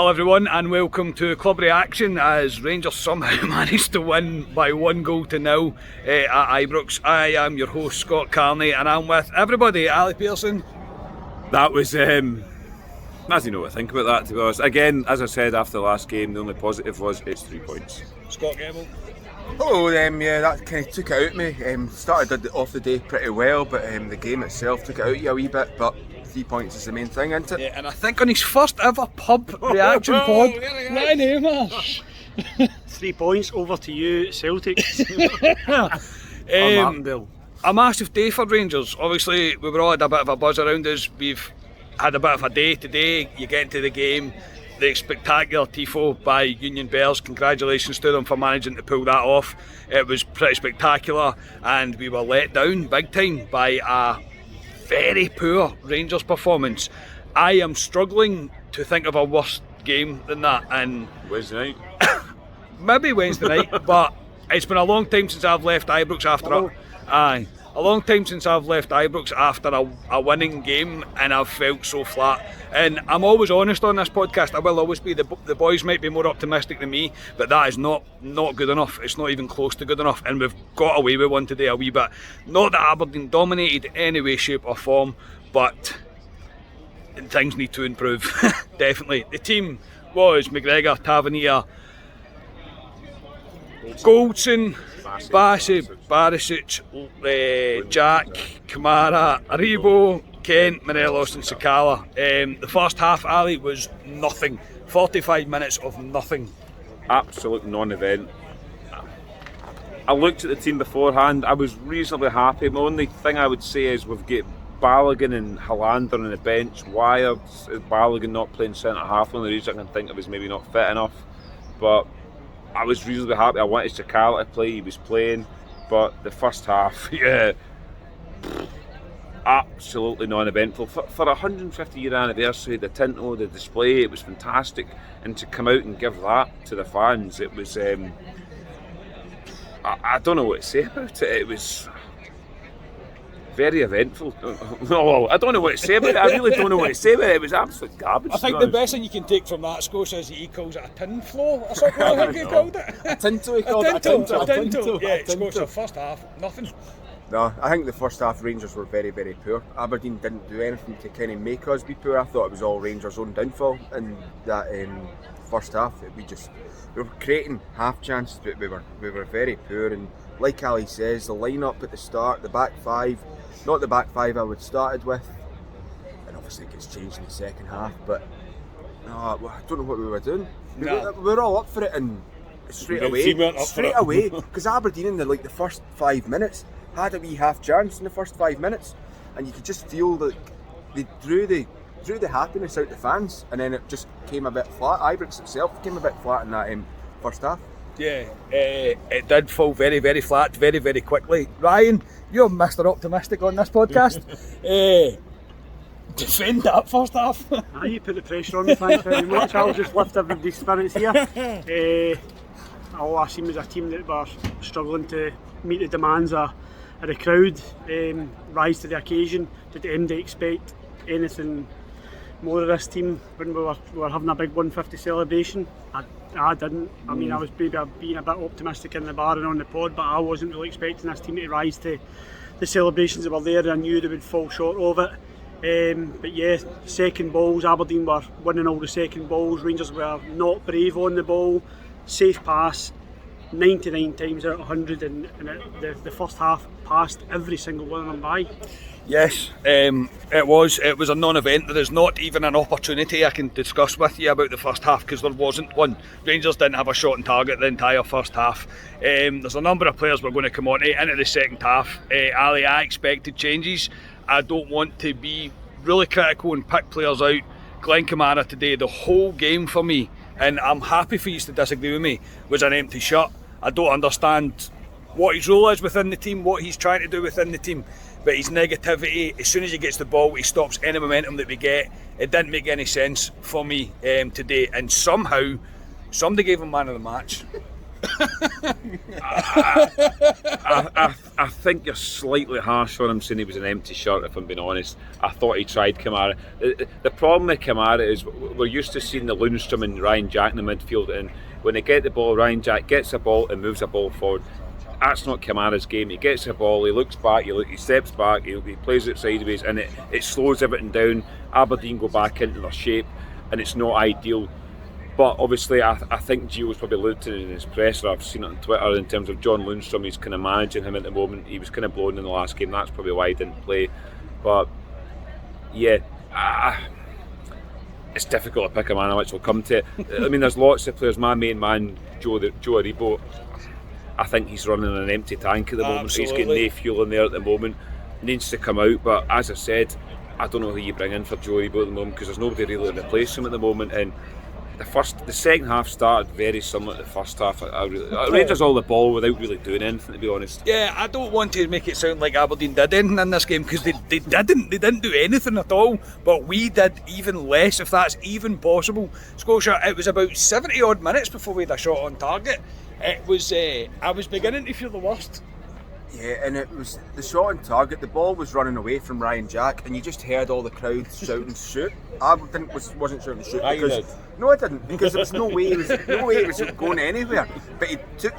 Hello everyone and welcome to Club Reaction as Rangers somehow managed to win by 1-0 at Ibrox. I am your host Scott Carney and I'm with everybody. Ali Pearson. That was, I don't know what to think about that, to be honest. Again, as I said after the last game, the only positive was it's 3 points. Scott Gable. Hello, yeah, that kind of took it out of me. Started off the day pretty well, but the game itself took it out of you a wee bit, but 3 points is the main thing, isn't it? Yeah, and I think on his first ever pub reaction pod, Ryan Amers. 3 points over to you, Celtic. A massive day for Rangers. Obviously, we were all had a bit of a buzz around us. We've had a bit of a day today. You get into the game, the spectacular tifo by Union Bears. Congratulations to them for managing to pull that off. It was pretty spectacular, and we were let down big time by a very poor Rangers performance. I am struggling to think of a worse game than that, and Wednesday night? maybe Wednesday night, but it's been a long time since I've left Ibrox after a long time since I've left Ibrox after a winning game, and I've felt so flat. And I'm always honest on this podcast. I will always be. The boys might be more optimistic than me, but that is not good enough. It's not even close to good enough, and we've got away with one today a wee bit. Not that Aberdeen dominated in any way, shape or form, but things need to improve. Definitely. The team was McGregor, Tavernier, Goldson, Bassett, Barisic, Jack, Kamara, Aribo, Kent, Morelos and Sakala. The first half, Ali, was nothing. 45 minutes of nothing. Absolute non-event. I looked at the team beforehand. I was reasonably happy. My only thing I would say is we've got Balogun and Hollander on the bench. Why is Balogun not playing centre-half? The only reason I can think of is maybe not fit enough. But I was reasonably happy. I wanted Sakala to play. He was playing. But the first half, yeah, absolutely non-eventful. For a 150-year anniversary, the Tinto, the display, it was fantastic. And to come out and give that to the fans, it was, I don't know what to say about it. It was very eventful. No, I don't know what to say about it. I really don't know what to say about it. It was absolute garbage. I think the best thing you can take from that, Scotia, is he calls it a tin floor or something. I think he called it. A Tinto, he called it. A Tinto. Yeah, Scotia, first half, nothing. No, I think the first half Rangers were very, very poor. Aberdeen didn't do anything to kind of make us be poor. I thought it was all Rangers' own downfall in that first half. We were creating half chances, but we were very poor. And like Ali says, the lineup at the start, the back five, not the back five I would started with, and obviously it gets changed in the second half. But no, I don't know what we were doing. We were all up for it, and straight away, because Aberdeen in the first 5 minutes had a wee half chance in the first 5 minutes, and you could just feel that they drew the happiness out the fans, and then it just came a bit flat. Ibrox itself came a bit flat in that first half. Yeah, it did fall very, very flat, very, very quickly. Ryan, you're Mr. Optimistic on this podcast. Defend that first half. You put the pressure on me, thanks very much. I'll just lift everybody's spirits here. All I seen was a team that were struggling to meet the demands of the crowd, rise to the occasion. Did MD expect anything more of this team when we were having a big 150 celebration? I didn't. I mean, I was maybe being a bit optimistic in the bar and on the pod, but I wasn't really expecting this team to rise to the celebrations that were there. I knew they would fall short of it. But yeah, second balls, Aberdeen were winning all the second balls. Rangers were not brave on the ball. Safe pass 99 times out of 100, and the first half passed every single one of them by. Yes, it was a non-event. There is not even an opportunity I can discuss with you about the first half, because there wasn't one. Rangers didn't have a shot on target the entire first half. There's a number of players we're going to come on to into the second half. Ali, I expected changes. I don't want to be really critical and pick players out. Glenn Kamara today, the whole game for me, and I'm happy for you to disagree with me, was an empty shot. I don't understand what his role is within the team, what he's trying to do within the team, but his negativity, as soon as he gets the ball, he stops any momentum that we get. It didn't make any sense for me today, and somehow somebody gave him man of the match. I I think you're slightly harsh on him saying he was an empty shirt, if I'm being honest. I thought he tried Kemar. The problem with Kemar is we're used to seeing the Lundstrom and Ryan Jack in the midfield, and when they get the ball, Ryan Jack gets the ball and moves the ball forward. That's not Kamara's game. He gets the ball, he looks back, he steps back, he plays it sideways, and it slows everything down. Aberdeen go back into their shape, and it's not ideal. But obviously, I think Gio was probably alluded to in his presser. I've seen it on Twitter in terms of John Lundstrom. He's kind of managing him at the moment. He was kind of blown in the last game. That's probably why he didn't play. But yeah, it's difficult to pick a man, which we'll come to it. I mean, there's lots of players. My main man, Joe Aribo, I think he's running an empty tank at the moment. Absolutely. He's getting no fuel in there at the moment. Needs to come out. But as I said, I don't know who you bring in for Joe Aribo at the moment, because there's nobody really to replace him at the moment. And the second half started very similar to the first half. Rangers all the ball without really doing anything, to be honest. Yeah, I don't want to make it sound like Aberdeen did anything in this game, because they didn't do anything at all, but we did even less, if that's even possible. Scotia, it was about 70 odd minutes before we had a shot on target. It was I was beginning to feel the worst. Yeah, and it was the shot on target. The ball was running away from Ryan Jack, and you just heard all the crowd shouting "shoot." I wasn't shouting "shoot" because no, I didn't, because there was no way he was going anywhere. But he took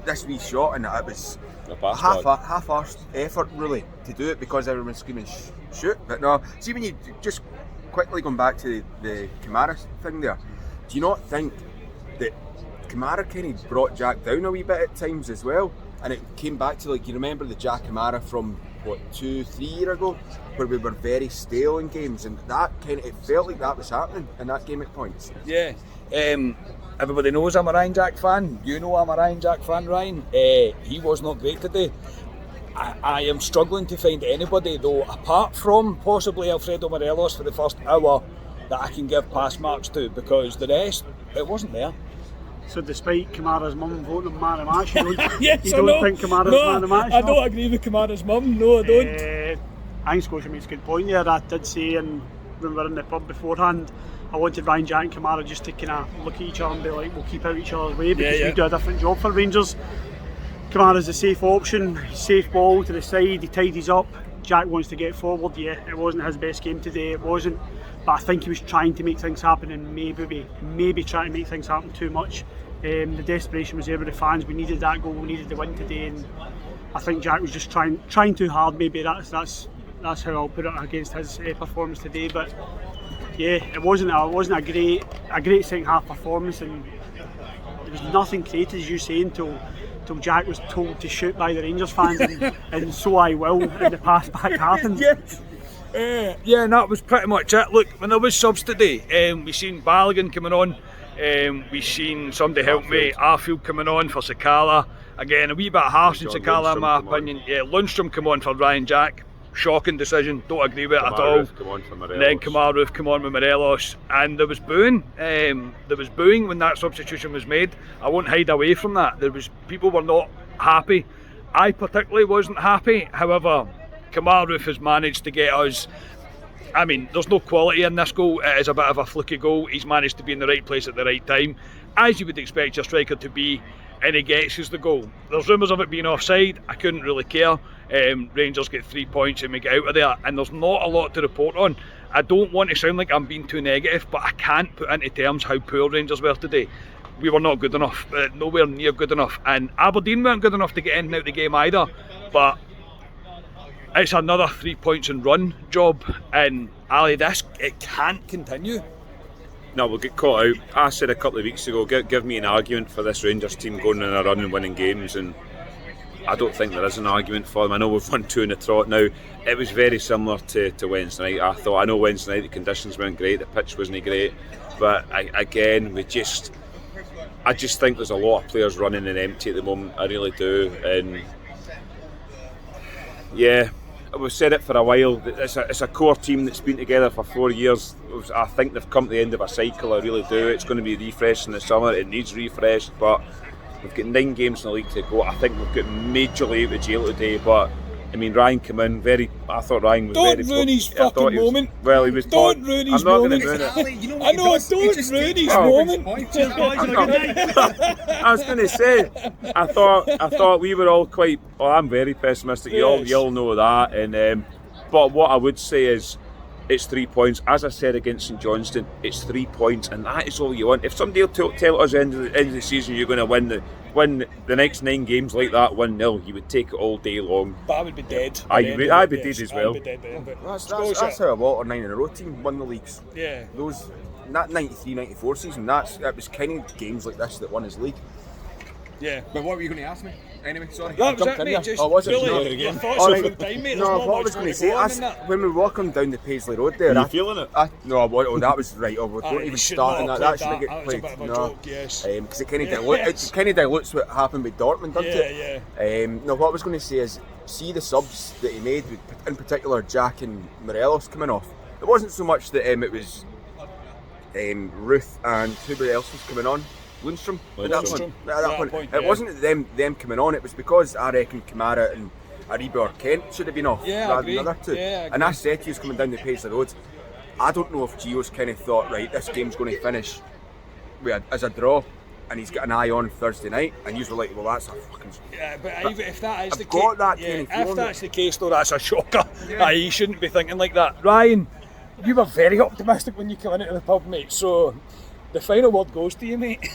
this wee shot, and it was a half-arsed effort really to do it, because everyone's screaming "shoot." But no, see, when you just quickly going back to the Kemar thing there, do you not think that Kemar kind of brought Jack down a wee bit at times as well? And it came back to, like, you remember the Jack Kamara from 2-3 years ago, where we were very stale in games, and that it felt like that was happening in that game at points. Yeah, everybody knows I'm a Ryan Jack fan. You know I'm a Ryan Jack fan, Ryan. He was not great today. I am struggling to find anybody, though, apart from possibly Alfredo Morelos for the first hour, that I can give pass marks to, because the rest, it wasn't there. So despite Kamara's mum voting him man of the match, you don't, yes, you don't think Kamara's man of the match? I don't agree with Kamara's mum, no I don't. I think Scotia makes a good point there. I did say, when we were in the pub beforehand, I wanted Ryan Jack and Kamara just to kind of look at each other and be like, we'll keep out each other's way, because we do a different job for Rangers. Kamara's a safe option, safe ball to the side, he tidies up. Jack wants to get forward. Yeah, it wasn't his best game today, it wasn't, but I think he was trying to make things happen, and maybe trying to make things happen too much. The desperation was there with the fans. We needed that goal, we needed the win today, and I think Jack was just trying too hard. Maybe that's how I'll put it against his performance today. But yeah, it wasn't a great second half performance, and there was nothing created, as you say, until Jack was told to shoot by the Rangers fans, and so I will, and the pass back happened. Yes. Yeah, and that was pretty much it. Look, when there was subs today, we seen Balogun coming on. We seen somebody help me, Arfield coming on for Sakala. Again, a wee bit harsh in Sakala, in my opinion. Yeah, Lundstrom come on for Ryan Jack. Shocking decision, don't agree with it at all. And then Kemar Roofe come on with Morelos, and there was booing. There was booing when that substitution was made. I won't hide away from that. People were not happy. I particularly wasn't happy. However, Kemar Roofe has managed to get us. I mean, there's no quality in this goal. It is a bit of a fluky goal. He's managed to be in the right place at the right time, as you would expect your striker to be, and he gets us the goal. There's rumours of it being offside. I couldn't really care. Rangers get 3 points and we get out of there, and there's not a lot to report on. I don't want to sound like I'm being too negative, but I can't put into terms how poor Rangers were today. We were not good enough, nowhere near good enough, and Aberdeen weren't good enough to get anything out of the game either. But it's another 3 points and run job, and Ali, it can't continue. No, we'll get caught out. I said a couple of weeks ago, give me an argument for this Rangers team going on a run and winning games, and I don't think there is an argument for them. I know we've won 2 in the trot now. It was very similar to Wednesday night. I know Wednesday night the conditions weren't great, the pitch wasn't great, but I just think there's a lot of players running and empty at the moment. I really do, and yeah, we've said it for a while. It's a core team that's been together for 4 years. I think they've come to the end of a cycle. I really do. It's going to be refreshed in the summer. It needs refreshed, but we've got 9 games in the league to go. I think we've got majorly out of jail today, but I mean, Ryan came in I thought Ryan was Don't very... ruin his I thought fucking he was- moment. Well, he was... Don't ruin his I'm not moment. going to ruin it. You know what I he know, does? He don't just ruin takes his the moment. points. Cheers, boys, have a good night. I was going to say, I thought we were all quite... Well, I'm very pessimistic. You Yes. all know that. And but what I would say is, it's 3 points. As I said against St Johnstone, it's 3 points, and that is all you want. If somebody will tell us end of the season you're going to win the next 9 games like that 1-0, you would take it all day long. But I would be dead. I'd be dead as well. I would be dead by then, but That's how a lot of 9 in a row team won the leagues. Yeah. That 93-94 season, it was kind of games like this that won his league. Yeah. But what were you going to ask me? Anyway, sorry. That was jumped it, in mate. there. Just Oh, was it? really, No, your thoughts All on right. the time, mate. There's No, not what I much was going more to say, go on than that. when we were walking down the Paisley Road there, Are you feeling it? that was right. Don't Aye, even you should start on not that. have That played shouldn't that. get That was a played. bit of a No. joke, yes. Because it Yes. kind of dilutes what happened with Dortmund, doesn't it? Yeah. No, what I was going to say is, see the subs that he made, in particular Jack and Morelos coming off. It wasn't so much that it was Ruth and whoever else was coming on. Lundstrom. At that point. It wasn't them coming on. It was because I reckon Kamara and Ariba or Kent should have been off rather than the other two. Yeah, I and as Setti's coming down the Paisley Road, I don't know if Gio's kind of thought, right, this game's going to finish as a draw, and he's got an eye on Thursday night, and you were like, well, that's a fucking... Yeah, but if that is I've the got case, that kind of if feeling that's the case, though, that's a shocker. Aye, you shouldn't be thinking like that. Ryan, you were very optimistic when you came into the pub, mate. So the final word goes to you, mate.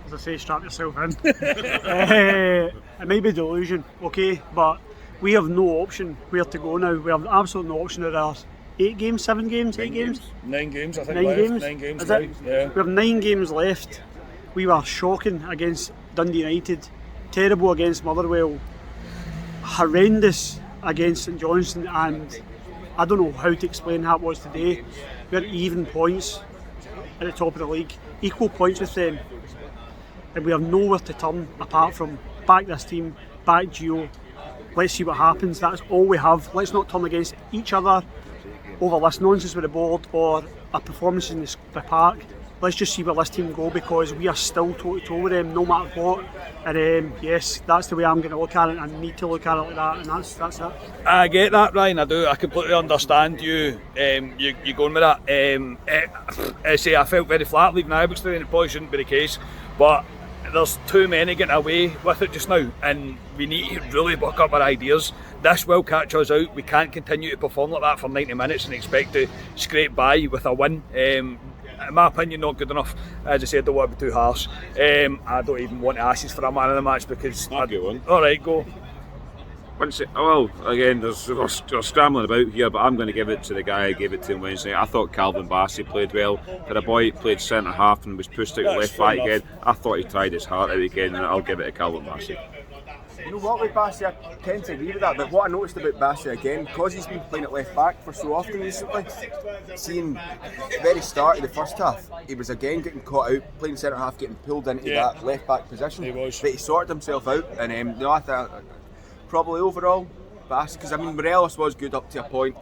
As I say, strap yourself in. It may be delusion, okay, but we have no option where to go now. We have absolutely no option. There are 8 games, 7 games, 8 games? 9 games, I think. 9 left. games? 9 games, Is right? it? Yeah. We have 9 games left. We were shocking against Dundee United, terrible against Motherwell, horrendous against St Johnstone, and I don't know how to explain how it was today. We're even points at the top of the league, equal points with them, and we have nowhere to turn apart from back this team, back Gio. Let's see what happens. That's all we have. Let's not turn against each other over this nonsense with the board or a performance in the park. Let's just see where this team go, because we are still toe-to-toe with them no matter what. And yes, that's the way I'm going to look at it. I need to look at it like that, and that's it. I get that, Ryan. I do. I completely understand you. You going with that. I say I felt very flat leaving Ibrox today, and it probably shouldn't be the case. But there's too many getting away with it just now, and we need to really buck up our ideas. This will catch us out. We can't continue to perform like that for 90 minutes and expect to scrape by with a win. In my opinion, not good enough. As I said, I don't want to be too harsh. I don't even want to ask you for a man of the match because... I'll get one. Alright, go. Well, again, we're scrambling about here, but I'm going to give it to the guy I gave it to on Wednesday. I thought Calvin Bassey played well. For a boy who played centre half and was pushed out That's left fair back enough. again, I thought he tried his heart out again, and I'll give it to Calvin Bassey. You know what with Bassey, I tend to agree with that, but what I noticed about Bassey again, because he's been playing at left back for so often recently, seeing the very start of the first half, he was again getting caught out, playing centre half, getting pulled into that left back position. He was. But he sorted himself out, and I thought probably overall, Bassey, because I mean Morelos was good up to a point,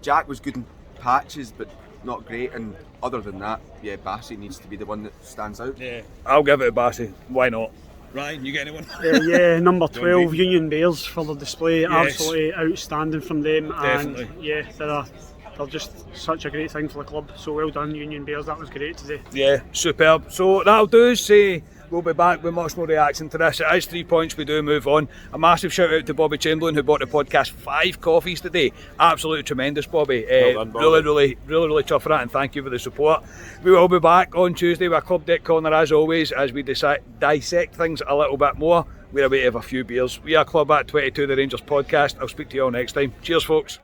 Jack was good in patches, but not great, and other than that, yeah, Bassey needs to be the one that stands out. Yeah, I'll give it to Bassey. Why not? Ryan, you get anyone? Yeah, number 12, Union Bears, for the display. Yes. Absolutely outstanding from them. Definitely. And yeah, they're just such a great thing for the club. So well done, Union Bears. That was great today. Yeah, superb. So that'll do. Say we'll be back with much more reaction to this. It is 3 points. We do move on. A massive shout out to Bobby Chamberlain, who bought the podcast 5 coffees today. Absolutely tremendous, Bobby. Well done, Bobby. Really tough for that, and thank you for the support. We will be back on Tuesday with a Club Deck Corner as always, as we dissect things a little bit more. We're away to have a few beers. We are Club at 22, the Rangers podcast. I'll speak to you all next time. Cheers, folks.